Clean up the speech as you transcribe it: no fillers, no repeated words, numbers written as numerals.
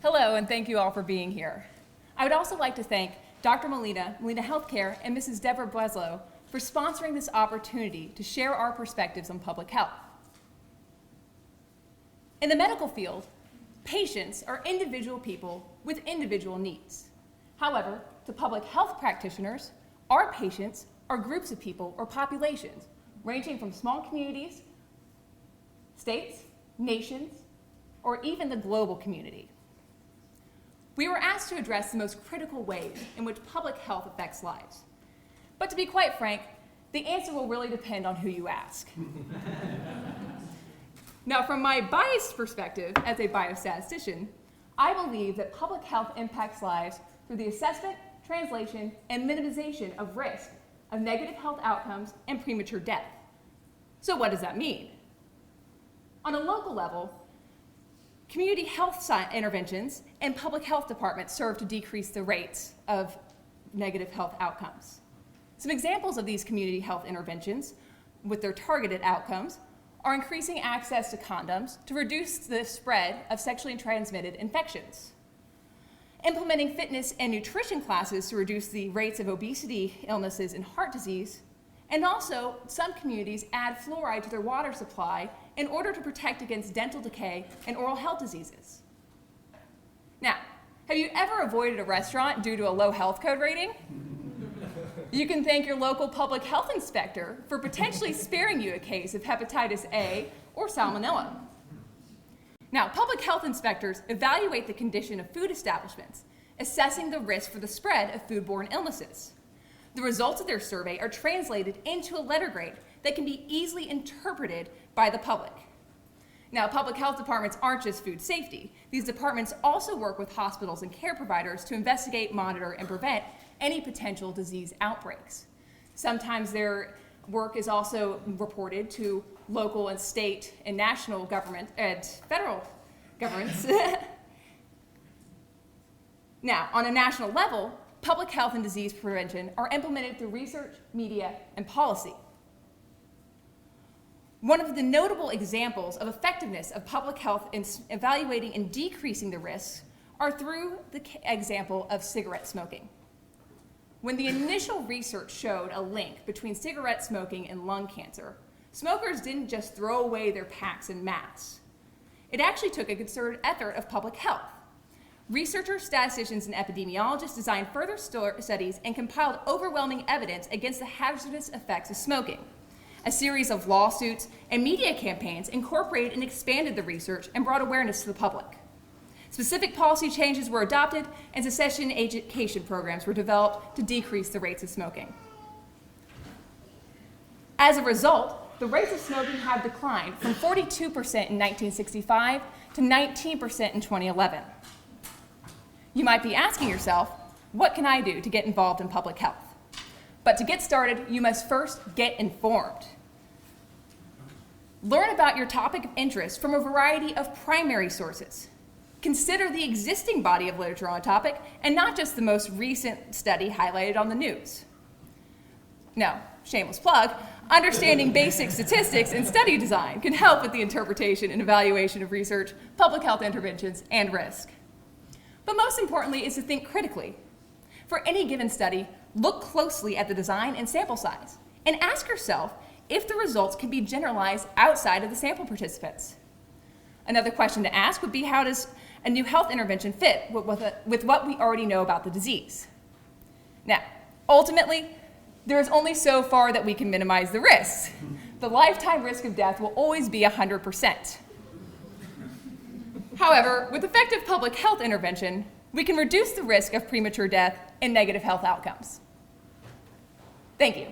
Hello, and thank you all for being here. I would also like to thank Dr. Molina Healthcare, and Mrs. Deborah Breslow for sponsoring this opportunity to share our perspectives on public health. In the medical field, patients are individual people with individual needs. However, to public health practitioners, our patients are groups of people or populations ranging from small communities, states, nations, or even the global community. We were asked to address the most critical ways in which public health affects lives. But to be quite frank, the answer will really depend on who you ask. Now, from my biased perspective as a biostatistician, I believe that public health impacts lives through the assessment, translation, and minimization of risk of negative health outcomes and premature death. So what does that mean? On a local level, community health interventions and public health departments serve to decrease the rates of negative health outcomes. Some examples of these community health interventions with their targeted outcomes are increasing access to condoms to reduce the spread of sexually transmitted infections, implementing fitness and nutrition classes to reduce the rates of obesity, illnesses, and heart disease, and also some communities add fluoride to their water supply in order to protect against dental decay and oral health diseases. Now, have you ever avoided a restaurant due to a low health code rating? You can thank your local public health inspector for potentially sparing you a case of hepatitis A or salmonella. Now, public health inspectors evaluate the condition of food establishments, assessing the risk for the spread of foodborne illnesses. The results of their survey are translated into a letter grade that can be easily interpreted by the public. Now, public health departments aren't just food safety. These departments also work with hospitals and care providers to investigate, monitor, and prevent any potential disease outbreaks. Sometimes their work is also reported to local and state and national government and federal governments. Now, on a national level, public health and disease prevention are implemented through research, media, and policy. One of the notable examples of effectiveness of public health in evaluating and decreasing the risks are through the example of cigarette smoking. When the initial research showed a link between cigarette smoking and lung cancer, smokers didn't just throw away their packs en masse. It actually took a concerted effort of public health. Researchers, statisticians, and epidemiologists designed further studies and compiled overwhelming evidence against the hazardous effects of smoking. A series of lawsuits and media campaigns incorporated and expanded the research and brought awareness to the public. Specific policy changes were adopted and cessation education programs were developed to decrease the rates of smoking. As a result, the rates of smoking have declined from 42% in 1965 to 19% in 2011. You might be asking yourself, what can I do to get involved in public health? But to get started, you must first get informed. Learn about your topic of interest from a variety of primary sources. Consider the existing body of literature on a topic and not just the most recent study highlighted on the news. Now, shameless plug, understanding basic statistics and study design can help with the interpretation and evaluation of research, public health interventions, and risk. But most importantly is to think critically. For any given study, look closely at the design and sample size, and ask yourself if the results can be generalized outside of the sample participants. Another question to ask would be, how does a new health intervention fit with what we already know about the disease? Now, ultimately, there is only so far that we can minimize the risks. The lifetime risk of death will always be 100%. However, with effective public health intervention, we can reduce the risk of premature death and negative health outcomes. Thank you.